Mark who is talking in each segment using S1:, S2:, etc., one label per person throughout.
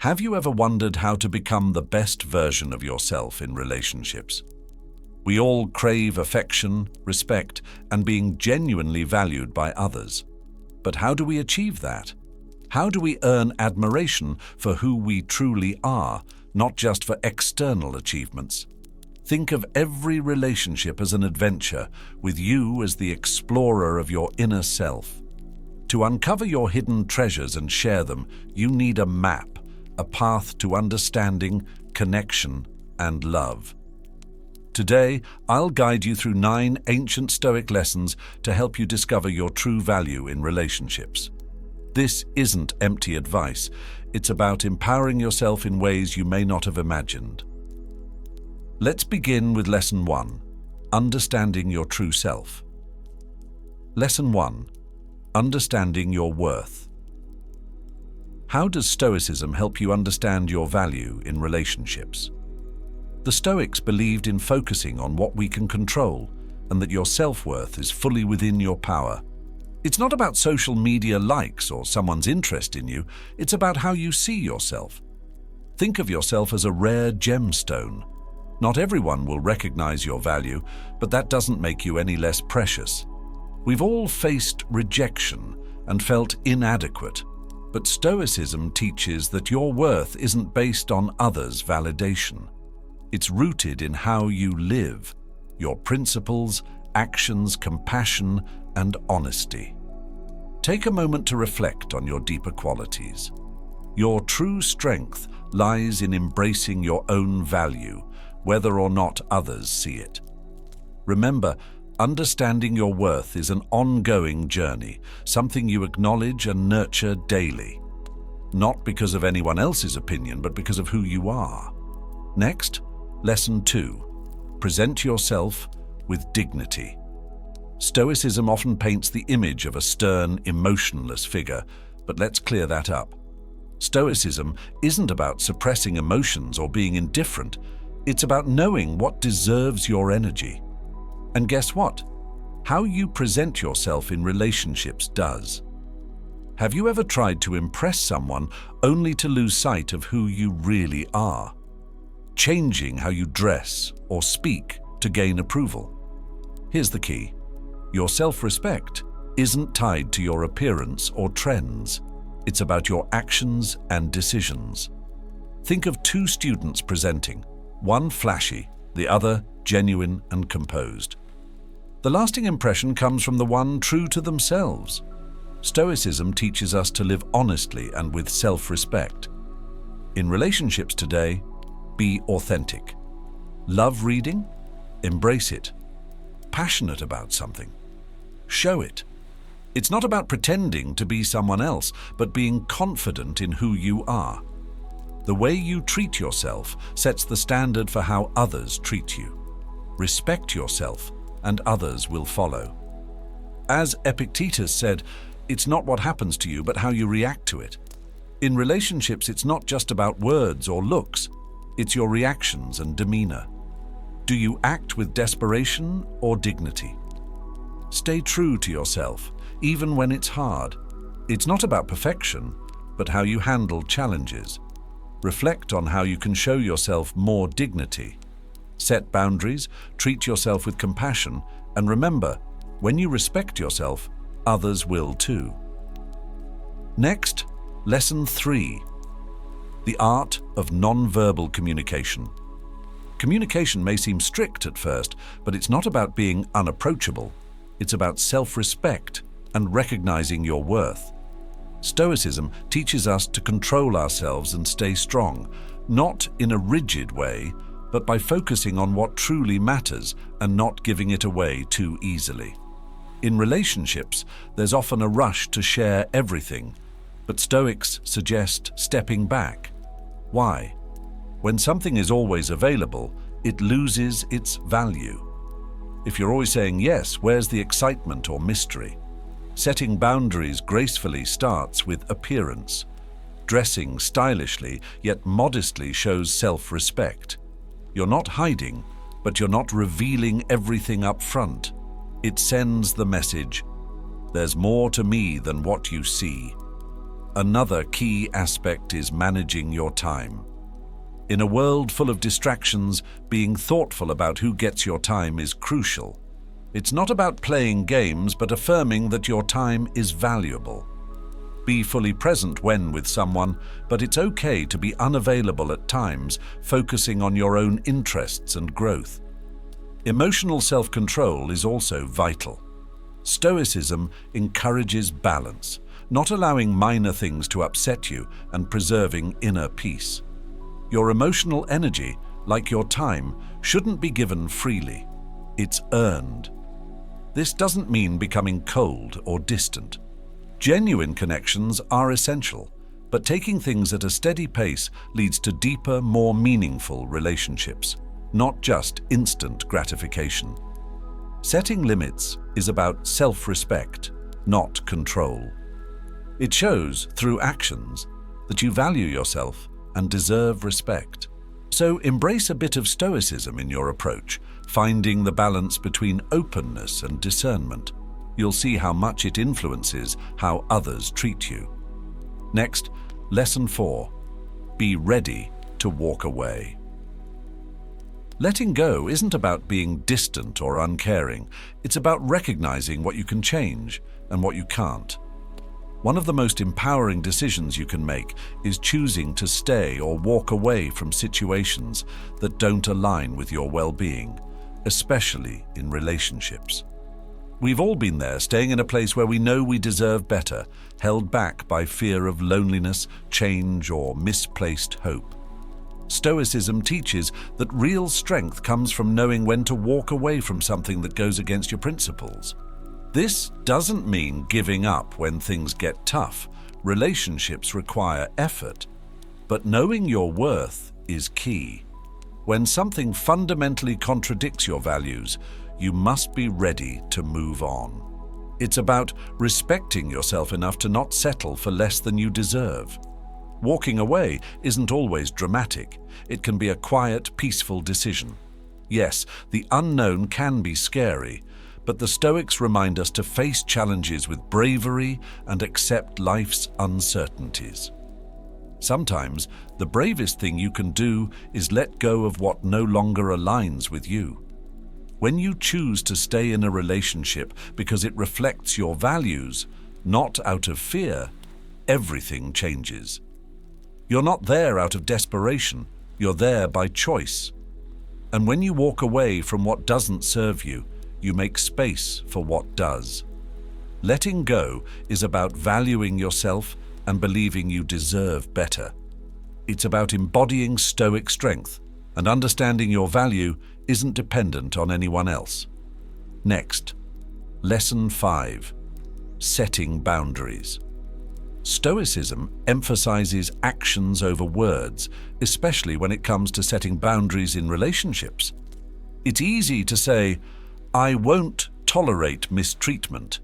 S1: Have you ever wondered how to become the best version of yourself in relationships? We all crave affection, respect, and being genuinely valued by others. But how do we achieve that? How do we earn admiration for who we truly are, not just for external achievements? Think of every relationship as an adventure, with you as the explorer of your inner self. To uncover your hidden treasures and share them, you need a map, a path to understanding, connection, and love. Today, I'll guide you through 9 ancient Stoic lessons to help you discover your true value in relationships. This isn't empty advice. It's about empowering yourself in ways you may not have imagined. Let's begin with Lesson 1, Understanding Your True Self. Lesson 1, Understanding Your Worth. How does Stoicism help you understand your value in relationships? The Stoics believed in focusing on what we can control and that your self-worth is fully within your power. It's not about social media likes or someone's interest in you, it's about how you see yourself. Think of yourself as a rare gemstone. Not everyone will recognize your value, but that doesn't make you any less precious. We've all faced rejection and felt inadequate, but Stoicism teaches that your worth isn't based on others' validation. It's rooted in how you live, your principles, actions, compassion, and honesty. Take a moment to reflect on your deeper qualities. Your true strength lies in embracing your own value, whether or not others see it. Remember, understanding your worth is an ongoing journey, something you acknowledge and nurture daily. Not because of anyone else's opinion, but because of who you are. Next, Lesson 2. Present yourself with dignity. Stoicism often paints the image of a stern, emotionless figure, but let's clear that up. Stoicism isn't about suppressing emotions or being indifferent. It's about knowing what deserves your energy. And guess what? How you present yourself in relationships does. Have you ever tried to impress someone only to lose sight of who you really are? Changing how you dress or speak to gain approval. Here's the key. Your self-respect isn't tied to your appearance or trends. It's about your actions and decisions. Think of 2 students presenting, one flashy, the other genuine and composed. The lasting impression comes from the one true to themselves. Stoicism teaches us to live honestly and with self-respect. In relationships today, be authentic. Love reading? Embrace it. Passionate about something? Show it. It's not about pretending to be someone else, but being confident in who you are. The way you treat yourself sets the standard for how others treat you. Respect yourself, and others will follow. As Epictetus said, it's not what happens to you, but how you react to it. In relationships, it's not just about words or looks. It's your reactions and demeanor. Do you act with desperation or dignity? Stay true to yourself, even when it's hard. It's not about perfection, but how you handle challenges. Reflect on how you can show yourself more dignity. Set boundaries, treat yourself with compassion, and remember, when you respect yourself, others will too. Next, Lesson 3. The art of nonverbal communication. Communication may seem strict at first, but it's not about being unapproachable. It's about self-respect and recognizing your worth. Stoicism teaches us to control ourselves and stay strong, not in a rigid way, but by focusing on what truly matters and not giving it away too easily. In relationships, there's often a rush to share everything, but Stoics suggest stepping back. Why? When something is always available, it loses its value. If you're always saying yes, where's the excitement or mystery? Setting boundaries gracefully starts with appearance. Dressing stylishly yet modestly shows self-respect. You're not hiding, but you're not revealing everything up front. It sends the message, there's more to me than what you see. Another key aspect is managing your time. In a world full of distractions, being thoughtful about who gets your time is crucial. It's not about playing games, but affirming that your time is valuable. Be fully present when with someone, but it's okay to be unavailable at times, focusing on your own interests and growth. Emotional self-control is also vital. Stoicism encourages balance, not allowing minor things to upset you and preserving inner peace. Your emotional energy, like your time, shouldn't be given freely. It's earned. This doesn't mean becoming cold or distant. Genuine connections are essential, but taking things at a steady pace leads to deeper, more meaningful relationships, not just instant gratification. Setting limits is about self-respect, not control. It shows through actions that you value yourself and deserve respect. So embrace a bit of stoicism in your approach, finding the balance between openness and discernment. You'll see how much it influences how others treat you. Next, lesson 4. Be ready to walk away. Letting go isn't about being distant or uncaring. It's about recognizing what you can change and what you can't. One of the most empowering decisions you can make is choosing to stay or walk away from situations that don't align with your well-being, especially in relationships. We've all been there, staying in a place where we know we deserve better, held back by fear of loneliness, change, or misplaced hope. Stoicism teaches that real strength comes from knowing when to walk away from something that goes against your principles. This doesn't mean giving up when things get tough. Relationships require effort, but knowing your worth is key. When something fundamentally contradicts your values, you must be ready to move on. It's about respecting yourself enough to not settle for less than you deserve. Walking away isn't always dramatic. It can be a quiet, peaceful decision. Yes, the unknown can be scary, but the Stoics remind us to face challenges with bravery and accept life's uncertainties. Sometimes, the bravest thing you can do is let go of what no longer aligns with you. When you choose to stay in a relationship because it reflects your values, not out of fear, everything changes. You're not there out of desperation, you're there by choice. And when you walk away from what doesn't serve you, you make space for what does. Letting go is about valuing yourself and believing you deserve better. It's about embodying Stoic strength and understanding your value isn't dependent on anyone else. Next, lesson 5. Setting boundaries. Stoicism emphasizes actions over words, especially when it comes to setting boundaries in relationships. It's easy to say, "I won't tolerate mistreatment,"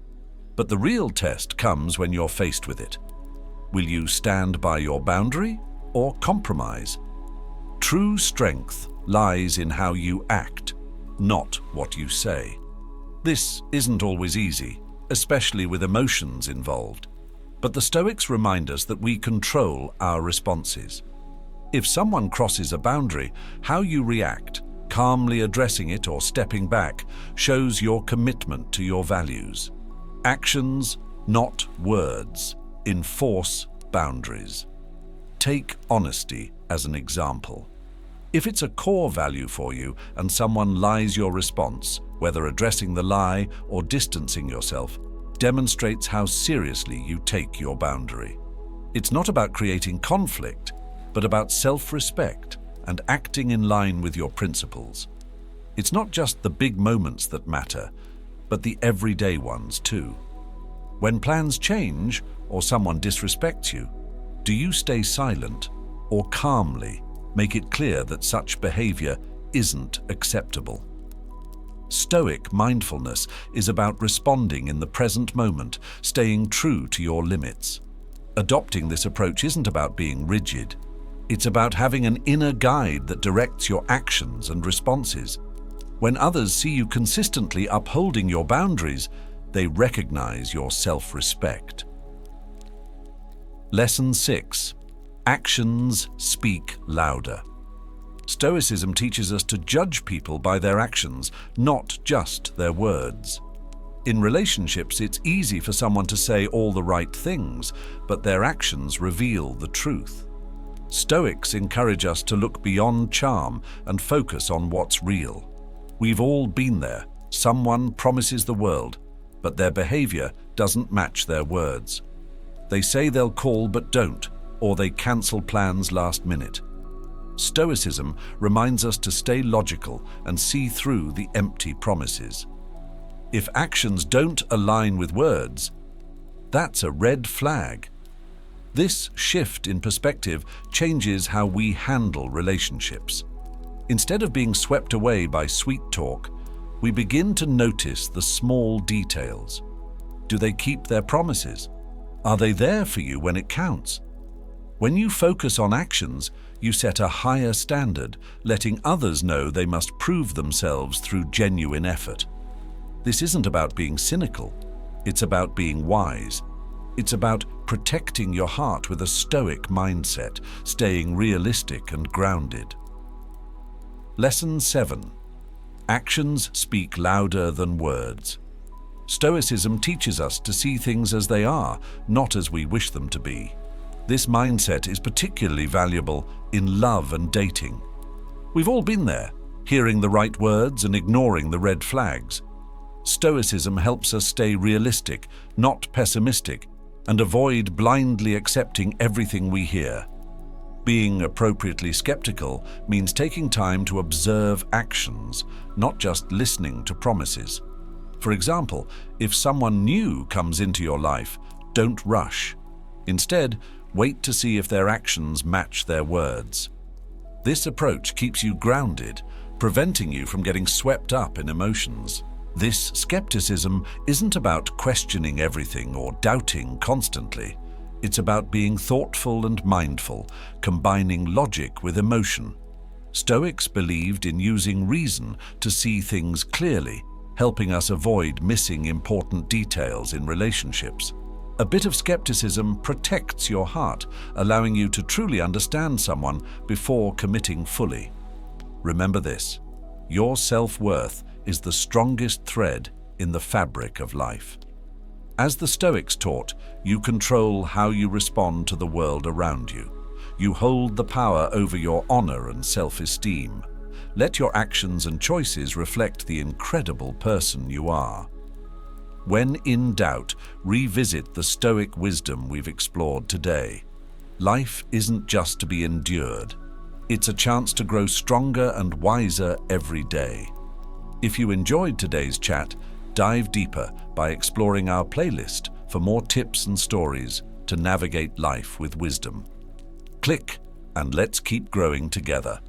S1: but the real test comes when you're faced with it. Will you stand by your boundary or compromise? True strength lies in how you act, not what you say. This isn't always easy, especially with emotions involved. But the Stoics remind us that we control our responses. If someone crosses a boundary, how you react, calmly addressing it or stepping back, shows your commitment to your values. Actions, not words, enforce boundaries. Take honesty as an example. If it's a core value for you and someone lies, your response, whether addressing the lie or distancing yourself, demonstrates how seriously you take your boundary. It's not about creating conflict, but about self-respect and acting in line with your principles. It's not just the big moments that matter, but the everyday ones too. When plans change or someone disrespects you, do you stay silent or calmly make it clear that such behavior isn't acceptable? Stoic mindfulness is about responding in the present moment, staying true to your limits. Adopting this approach isn't about being rigid. It's about having an inner guide that directs your actions and responses. When others see you consistently upholding your boundaries, they recognize your self-respect. Lesson 6. Actions speak louder. Stoicism teaches us to judge people by their actions, not just their words. In relationships, it's easy for someone to say all the right things, but their actions reveal the truth. Stoics encourage us to look beyond charm and focus on what's real. We've all been there. Someone promises the world, but their behavior doesn't match their words. They say they'll call but don't, or they cancel plans last minute. Stoicism reminds us to stay logical and see through the empty promises. If actions don't align with words, that's a red flag. This shift in perspective changes how we handle relationships. Instead of being swept away by sweet talk, we begin to notice the small details. Do they keep their promises? Are they there for you when it counts? When you focus on actions, you set a higher standard, letting others know they must prove themselves through genuine effort. This isn't about being cynical. It's about being wise. It's about protecting your heart with a stoic mindset, staying realistic and grounded. Lesson 7. Actions speak louder than words. Stoicism teaches us to see things as they are, not as we wish them to be. This mindset is particularly valuable in love and dating. We've all been there, hearing the right words and ignoring the red flags. Stoicism helps us stay realistic, not pessimistic, and avoid blindly accepting everything we hear. Being appropriately skeptical means taking time to observe actions, not just listening to promises. For example, if someone new comes into your life, don't rush. Instead, wait to see if their actions match their words. This approach keeps you grounded, preventing you from getting swept up in emotions. This skepticism isn't about questioning everything or doubting constantly. It's about being thoughtful and mindful, combining logic with emotion. Stoics believed in using reason to see things clearly, helping us avoid missing important details in relationships. A bit of skepticism protects your heart, allowing you to truly understand someone before committing fully. Remember this: your self-worth is the strongest thread in the fabric of life. As the Stoics taught, you control how you respond to the world around you. You hold the power over your honor and self-esteem. Let your actions and choices reflect the incredible person you are. When in doubt, revisit the Stoic wisdom we've explored today. Life isn't just to be endured. It's a chance to grow stronger and wiser every day. If you enjoyed today's chat, dive deeper by exploring our playlist for more tips and stories to navigate life with wisdom. Click and let's keep growing together.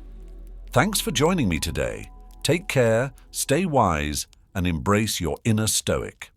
S1: Thanks for joining me today. Take care, stay wise, and embrace your inner Stoic.